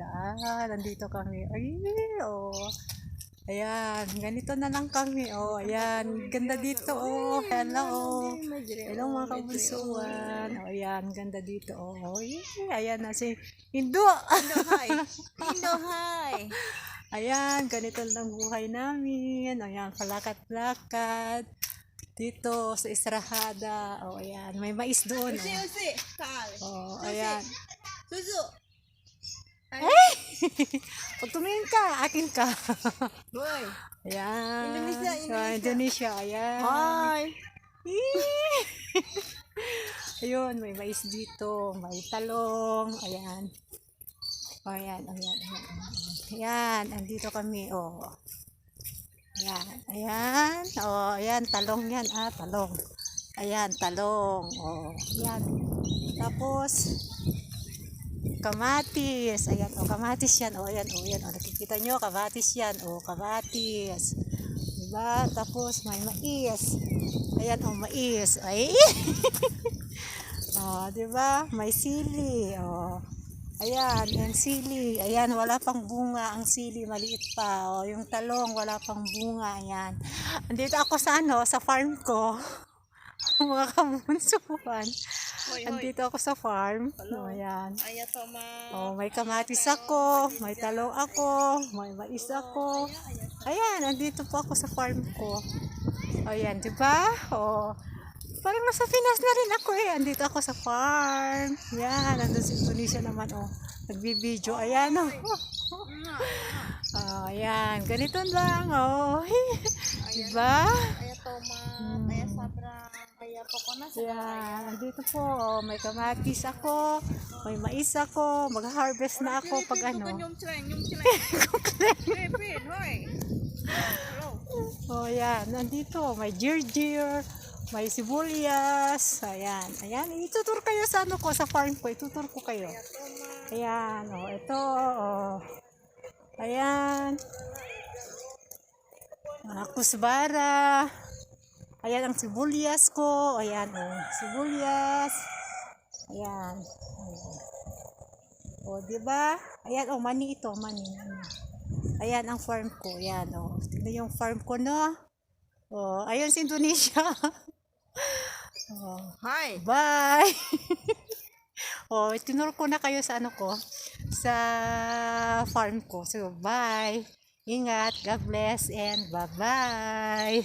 Ayan, nandito kami. Ay, oh. Ayan, ganito na lang kami. Oh, ayan, ganda dito. Oh, hello. Oh. Hello mga kabunsuan. Oh, ayan, ganda dito. Oh, ayan na si Indo. Indo, hi. Indo, hi. Ayan, ganito lang buhay namin. Ayan, palakat-lakat. Dito sa Israhada. Oh, ayan, may mais doon. Usi, Oh, usi. Kal. oh Susi. ayan. Susu. Pag tumingin ka, akin ka. Boy. Ayan. Indonesia, Indonesia. Indonesia, ayan. Hi. Ayun, may mais dito, may talong, ayan. O, ayan, ayan, ayan. Ayan, andito kami, oh. Ayan, ayan. Oh, ayan, talong yan, talong. Ayan, talong. Oh, ayan. Tapos, kamatis. Ayan, oh, kamatis yan. Oh, ayan, oh, ayan. Oh, nakikita nyo, kamatis yan. Oh, kamatis. Diba? Tapos, may mais. Ayan, oh, mais. Ay! Oh, diba? May sili. Oh. Ayan, yung sili. Ayan, wala pang bunga ang sili, maliit pa. Oh, yung talong, wala pang bunga. Ayan. Andito ako sa sa farm ko. Mga kabunsuan. Andito ako sa farm. Oh, ayan. Ayato ma. Oh, may kamatis ako, may talong ako, may mais ako. Ayan, andito po ako sa farm ko. Ayan, di ba? Oh. Parang nasa Pinas na rin ako eh. Andito ako sa farm. Yan, nandun sa Indonesia naman oh. Nagbibideo. Ayan oh. Oh, ayan. Ganito lang oh. Diba? Ayato ma. Ayat sabra. Ayato ko na sa. Yan, nandito po oh. May kamatis ako. May mais ako. Mag-harvest na ako pag ano. Yung hoy. Oh, yan. Nandito. May ginger. May sibuyas. Ayan. Ayan. Itutur kayo sa ano ko, sa farm ko. Itutur ko kayo. Ayan. Oh, ito. Oh. Ayan. Kusbara. Ayan ang sibuyas ko. Ayan. Oh. Sibuyas. Ayan. Ayan. Oh, diba? Ayan. Oh, mani ito. Mani. Ayan ang farm ko. Ayan. Oh. Tignan yung farm ko, no? Oh, ayun si Indonesia. Oh. Hi. Bye! Oh, tinuro ko na kayo sa ano ko, sa farm ko. So, bye! Ingat, God bless, and bye-bye!